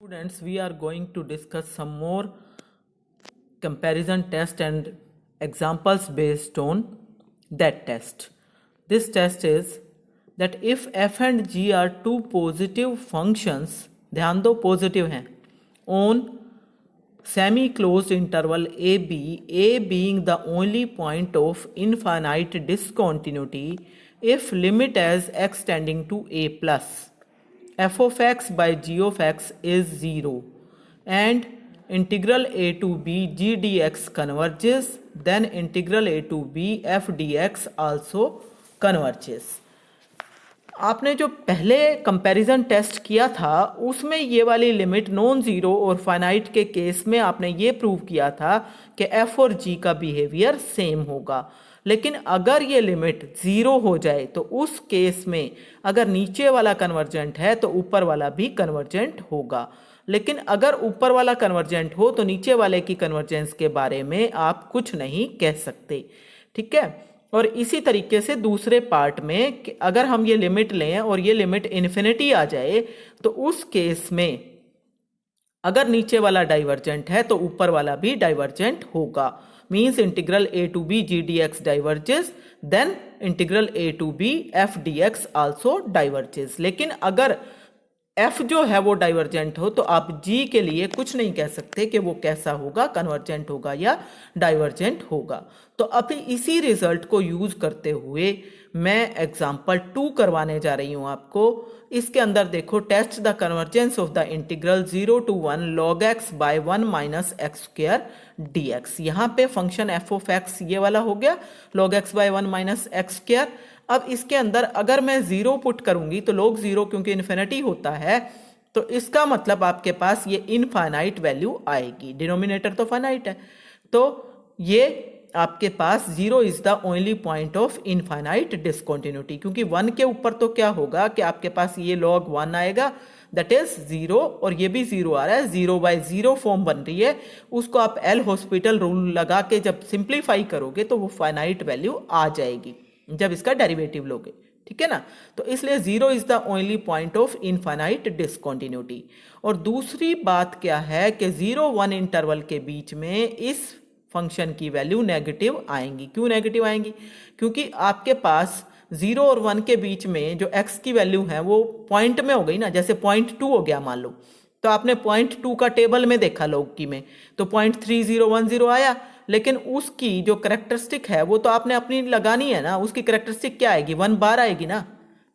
Students, we are going to discuss some more comparison test and examples based on that test. This test is that if f and g are two positive functions, ध्यान दो positive हैं, on semi-closed interval a being the only point of infinite discontinuity if limit as x tending to a plus f of x by g of x is 0 and integral a to b g dx converges, then integral a to b f dx also converges. आपने जो पहले comparison test किया था उसमें ये वाली limit non zero और finite के केस में आपने ये प्रूव किया था कि f और g का बिहेवियर सेम होगा, लेकिन अगर ये लिमिट ज़ीरो हो जाए तो उस केस में अगर नीचे वाला कन्वर्जेंट है तो ऊपर वाला भी कन्वर्जेंट होगा, लेकिन अगर ऊपर वाला कन्वर्जेंट हो तो नीचे वाले की कन्वर्जेंस के बारे में आप कुछ नहीं कह सकते। ठीक है। और इसी तरीके से दूसरे पार्ट में अगर हम ये लिमिट लें और ये लिमिट इन्फिनिटी आ जाए तो उस केस में अगर नीचे वाला डाइवर्जेंट है तो ऊपर वाला भी डाइवर्जेंट होगा। Means integral a to b g dx diverges, then integral a to b f dx also diverges. लेकिन अगर f जो है वो डाइवर्जेंट हो तो आप g के लिए कुछ नहीं कह सकते कि वो कैसा होगा, कन्वर्जेंट होगा या डाइवर्जेंट होगा। तो अभी इसी रिजल्ट को यूज करते हुए मैं एग्जांपल 2 करवाने जा रही हूं आपको। इसके अंदर देखो, test the convergence of the integral 0 to 1 log x by 1 minus x square dx। यहाँ पे फंक्शन f of x ये वाला हो गया log x by 1 minus x square। अब इसके अंदर अगर मैं 0 पुट करूंगी तो log 0 क्योंकि इन्फिनिटी होता है तो इसका मतलब आपके पास ये इनफाइनाइट वैल्यू आएगी, डिनोमिनेटर तो फाइनाइट है, तो ये आपके पास 0 is the only point of infinite discontinuity, क्योंकि 1 के ऊपर तो क्या होगा कि आपके पास ये log 1 आएगा, दैट इज 0, और ये भी 0 आ रहा है, 0/0 फॉर्म बन रही है। उसको आप एल हॉस्पिटल रूल लगा के जब सिंप्लीफाई करोगे तो वो फाइनाइट वैल्यू आ जाएगी जब इसका डेरिवेटिव लोगे। ठीक है ना। तो इसलिए 0 is the only point of infinite discontinuity. और दूसरी बात क्या है कि 0-1 इंटरवल के बीच में इस फंक्शन की वैल्यू नेगेटिव आएंगी। क्यों नेगेटिव आएंगी? क्योंकि आपके पास 0 और 1 के बीच में जो x की वैल्यू है वो पॉइंट में हो गई ना, जैसे 0.2 हो गया मान लो, तो आपने 0.2 का टेबल में देखा log की में तो 0.3010 आया, लेकिन उसकी जो करेक्टरिस्टिक है वो तो आपने अपनी लगानी है ना। उसकी करेक्टरिस्टिक क्या आएगी? 1 बार आएगी ना,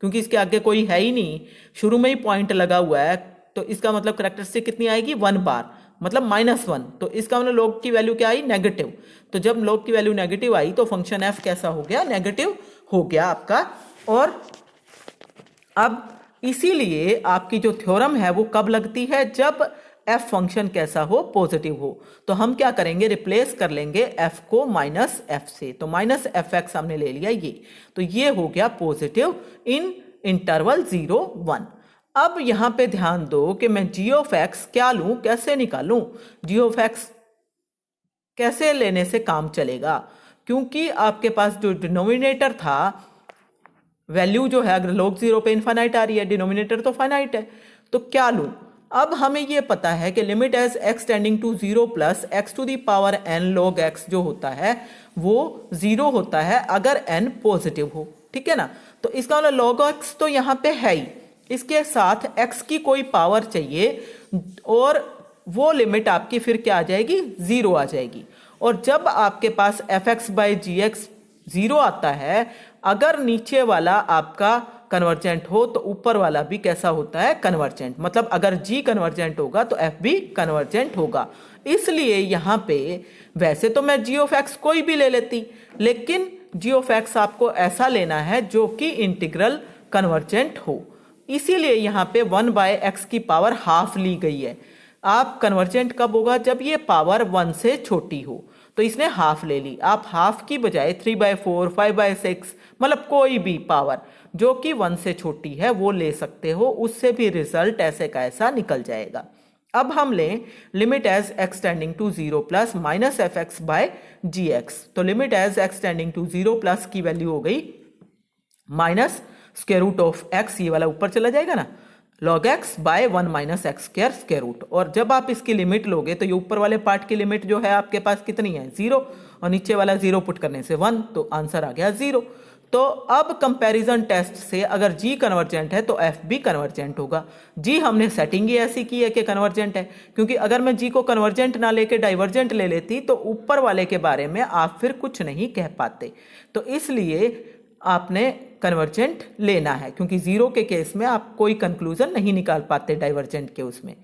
क्योंकि इसके आगे कोई है ही नहीं, शुरू में ही पॉइंट लगा हुआ है, तो इसका मतलब करेक्टरिस्टिक कितनी आएगी? 1 बार, मतलब -1। तो इसका मतलब log की वैल्यू क्या आई? नेगेटिव। तो जब log की वैल्यू नेगेटिव आई तो फंक्शन f कैसा हो गया? नेगेटिव हो गया आपका। और अब इसीलिए आपकी जो थ्योरम है वो कब लगती है? जब f फंक्शन कैसा हो? पॉजिटिव हो। तो हम क्या करेंगे? रिप्लेस कर लेंगे f को -f से, तो -fx हमने ले लिया ये, तो ये हो गया पॉजिटिव इन इंटरवल 0-1। अब यहां पे ध्यान दो कि मैं g of x क्या लूं, कैसे निकालूं? g of x कैसे लेने से काम चलेगा? क्योंकि आपके पास जो डिनोमिनेटर था वैल्यू जो है अगर log 0 पे इनफाइनाइट आ रही है, डिनोमिनेटर तो फाइनाइट है, तो क्या लूं? अब हमें ये पता है कि limit as x tending to 0 plus x to the power n log x जो होता है वो 0 होता है अगर n पॉजिटिव हो। ठीक है ना। तो इसका मतलब log x तो यहाँ पे है ही, इसके साथ x की कोई पावर चाहिए और वो लिमिट आपकी फिर क्या आ जाएगी? 0 आ जाएगी। और जब आपके पास fx बाई gx 0 आता है, अगर नीचे वाला आपका कन्वर्जेंट हो तो ऊपर वाला भी कैसा होता है? कन्वर्जेंट। मतलब अगर g कन्वर्जेंट होगा तो f भी कन्वर्जेंट होगा। इसलिए यहां पे वैसे तो मैं g ऑफ x कोई भी ले लेती, लेकिन g ऑफ x आपको ऐसा लेना है जो कि इंटीग्रल कन्वर्जेंट हो। इसीलिए यहां पे 1/x की पावर हाफ ली गई है। आप कन्वर्जेंट कब होगा? जब ये पावर 1 से छोटी हो, तो इसने हाफ ले ली। आप हाफ की बजाय 3/4, 5/6 मतलब कोई भी पावर जो कि 1 से छोटी है वो ले सकते हो, उससे भी रिजल्ट ऐसे का ऐसा निकल जाएगा। अब हम लें limit as x tending to 0 plus minus fx by gx। तो limit as x tending to 0 plus की वैल्यू हो गई minus square root of x, ये वाला ऊपर चला जाएगा ना, log x by 1 minus X square square root. और जब आप इसकी लिमिट लोगे तो ये ऊपर वाले पार्ट की लिमिट जो है आपके पास कितनी है 0, और नीचे वाला 0 पुट करने से 1, तो आंसर आ गया 0। तो अब कंपैरिजन टेस्ट से अगर g कन्वर्जेंट है तो f भी कन्वर्जेंट होगा। g हमने सेटिंग ही ऐसी की है कि कन्वर्जेंट है, क्योंकि अगर मैं g को कन्वर्जेंट ना लेके डाइवर्जेंट ले लेती तो ऊपर वाले के बारे में आप फिर कुछ नहीं कह पाते। तो इसलिए आपने कन्वर्जेंट लेना है, क्योंकि 0 के केस में आप कोई कंक्लूजन नहीं निकाल पाते डाइवर्जेंट के उसमें।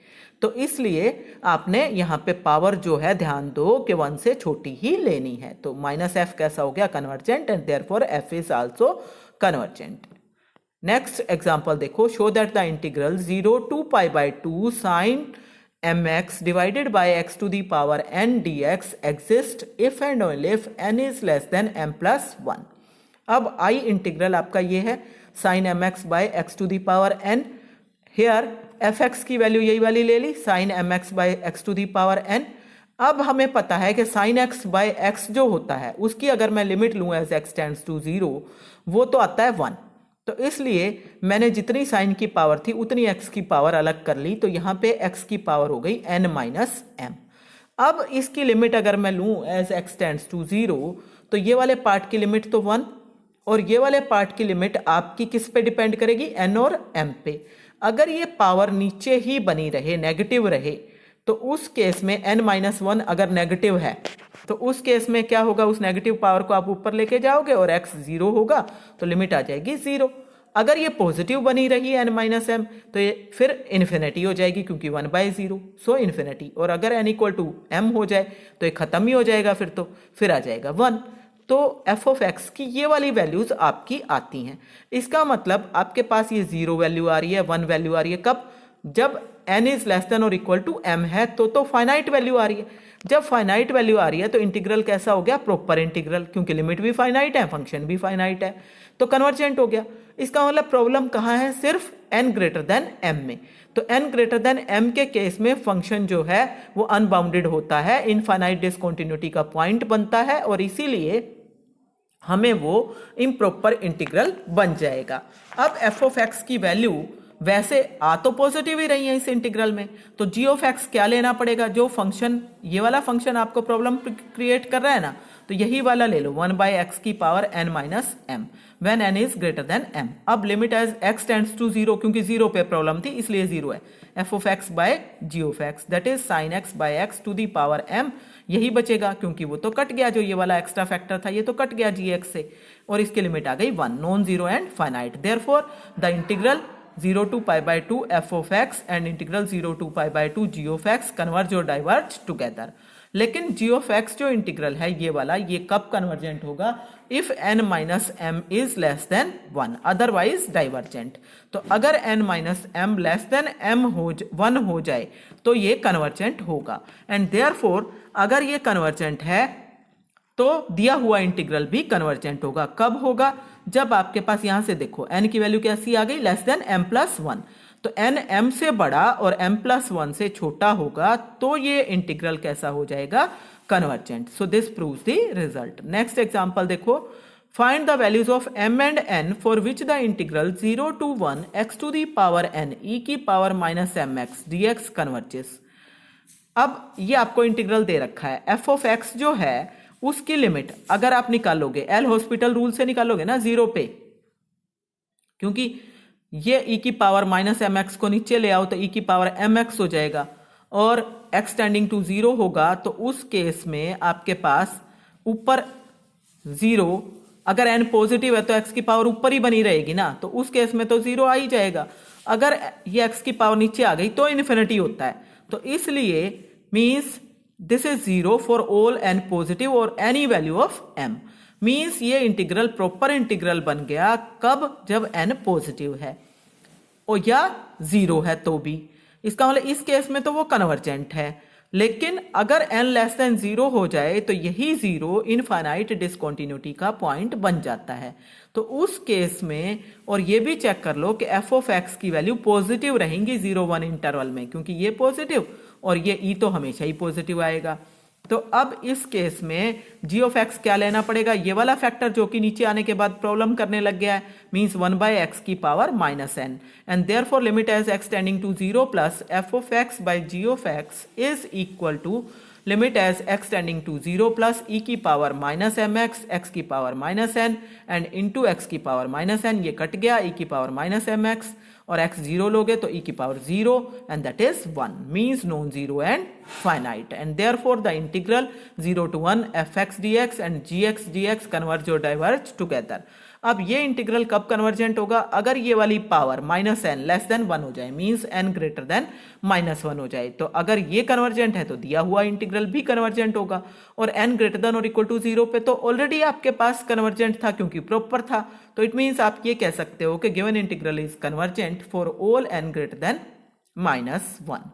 तो इसलिए आपने यहाँ पे पावर जो है ध्यान दो कि 1 से छोटी ही लेनी है। तो माइनस एफ कैसा हो गया convergent, and therefore F is also convergent. Next example देखो, show that the integral 0 to pi by 2 sin mx divided by x to the power n dx exist if and only if n is less than m plus 1। अब आई integral आपका ये है sin mx bye x to the power n। Here fx की value यही वाली ले ली, sin mx bye x to the power n। अब हमें पता है कि sin x बाय x जो होता है उसकी अगर मैं लिमिट लूँ एज x टेंड्स टू 0, वो तो आता है 1। तो इसलिए मैंने जितनी साइन की पावर थी उतनी x की पावर अलग कर ली, तो यहाँ पे x की पावर हो गई n माइनस m। अब इसकी लिमिट अगर मैं लूँ एज x टेंड्स टू 0, तो ये वाले पार्ट की लिमिट तो 1, और ये वाले पार्ट की लिमिट आपकी किस पे डिपेंड करेगी, n और m पे। अगर ये पावर नीचे ही बनी रहे, नेगेटिव रहे, तो उस केस में n माइनस 1 अगर नेगेटिव है तो उस केस में क्या होगा, उस नेगेटिव पावर को आप ऊपर लेके जाओगे और x 0 होगा तो लिमिट आ जाएगी 0। अगर ये पॉजिटिव बनी रही n माइनस m तो ये फिर इन्फिनिटी हो जाएगी, क्योंकि 1 बाय 0 सो इन्फिनिटी। और अगर n इक्वल टू m हो जाए तो ये खत्म ही हो जाएगा, फिर आ जाएगा 1। तो f ऑफ x की ये वाली वैल्यूज आपकी आती हैं। इसका मतलब आपके पास ये 0 वैल्यू आ रही है, 1 वैल्यू आ रही है, कब, जब n इज लेस देन और इक्वल टू m है तो फाइनाइट वैल्यू आ रही है। जब फाइनाइट वैल्यू आ रही है तो इंटीग्रल कैसा हो गया, प्रॉपर इंटीग्रल, क्योंकि लिमिट भी फाइनाइट है, फंक्शन भी फाइनाइट है, तो कन्वर्जेंट हो गया। इसका मतलब प्रॉब्लम कहाँ है, सिर्फ n ग्रेटर देन m में। तो n ग्रेटर देन m के केस में फंक्शन जो है वो अनबाउंडेड होता है, इनफाइनाइट डिसकंटिन्यूटी का पॉइंट बनता है, और इसीलिए हमें वो इम्प्रॉपर इंटीग्रल बन जाएगा। अब f ऑफ x की वैल्यू वैसे आ तो पॉजिटिव ही रही है इस इंटीग्रल में, तो g ऑफ x क्या लेना पड़ेगा, जो फंक्शन, ये वाला फंक्शन आपको प्रॉब्लम क्रिएट कर रहा है ना, तो यही वाला ले लो, 1 बाय x की power n minus m when n is greater than m। अब limit as x tends to 0, क्योंकि 0 पे प्रॉब्लम थी इसलिए 0 है, f of x by g of x that is sin x by x to the power m, यही बचेगा, क्योंकि वो तो कट गया, जो ये वाला एक्स्ट्रा फैक्टर था ये तो कट गया gx से, और इसकी लिमिट आ गई 1, non zero and finite. Therefore the integral 0 to pi by 2 f of x and integral 0 to pi by 2 g of x converge और डाइवर्ज टुगेदर। लेकिन g of x जो इंटीग्रल है ये वाला, ये कब कन्वर्जेंट होगा, if n minus m is less then 1, otherwise divergent. तो अगर n minus m less than m 1 हो जाए तो ये कन्वर्जेंट होगा, एंड देयरफॉर अगर ये कन्वर्जेंट है तो दिया हुआ इंटीग्रल भी कन्वर्जेंट होगा। कब होगा, जब आपके पास यहां से देखो n की वैल्यू कैसी आ गई, लेस देन m प्लस 1, तो n m से बड़ा और m प्लस 1 से छोटा होगा तो ये इंटीग्रल कैसा हो जाएगा, convergent. So this proves the result. Next example देखो, find the values of m and n for which the integral 0 to 1 x to the power n e की power minus mx dx converges. अब ये आपको integral दे रखा है, f of x जो है उसकी लिमिट अगर आप निकालोगे, एल हॉस्पिटल रूल से निकालोगे ना 0 पे, क्योंकि ये e की पावर माइनस mx को नीचे ले आओ तो e की पावर mx हो जाएगा, और x टेंडिंग टू 0 होगा, तो उस केस में आपके पास ऊपर 0, अगर n पॉजिटिव है तो x की पावर ऊपर ही बनी रहेगी ना, तो उस केस में तो 0 आ ही जाएगा। अगर ये x की पावर नीचे आ गई तो इन्फिनिटी होता है, तो इसलिए means this is 0 for all n positive और any value of m, means ये इंटीग्रल प्रॉपर इंटीग्रल बन गया कब, जब n पॉजिटिव है और या 0 है तो भी। इसका मतलब इस केस में तो वो कन्वर्जेंट है, लेकिन अगर n लेस देन 0 हो जाए तो यही 0 इनफाइनाइट डिसकंटिन्यूटी का पॉइंट बन जाता है। तो उस केस में, और ये भी चेक कर लो कि f ऑफ x की वैल्यू पॉजिटिव रहेंगी 0-1 इंटरवल में, क्योंकि ये पॉजिटिव और ये e तो हमेशा ही पॉजिटिव आएगा। तो अब इस केस में g ऑफ x क्या लेना पड़ेगा, ये वाला फैक्टर जो कि नीचे आने के बाद प्रॉब्लम करने लग गया है, मीन्स 1/x की power -n, and therefore limit as x tending to 0 plus f of x by g of x is equal to limit as x tending to 0 plus e की पावर -mx x की power -n and into x की power -n, ये cut गया, e की power -mx और x 0 लोगे तो e की पावर 0 and that is 1, means non zero and finite, and therefore the integral 0 to 1 fx dx and gx dx converge और डाइवर्ज टुगेदर। अब ये इंटीग्रल कब कन्वर्जेंट होगा, अगर ये वाली पावर -n लेस देन 1 हो जाए, मीन्स n ग्रेटर देन -1 हो जाए। तो अगर ये कन्वर्जेंट है तो दिया हुआ इंटीग्रल भी कन्वर्जेंट होगा, और n ग्रेटर देन और इक्वल टू 0 पे तो ऑलरेडी आपके पास कन्वर्जेंट था क्योंकि प्रॉपर था। तो इट मीन्स आप ये कह सकते हो कि given integral is convergent for all n greater than -1।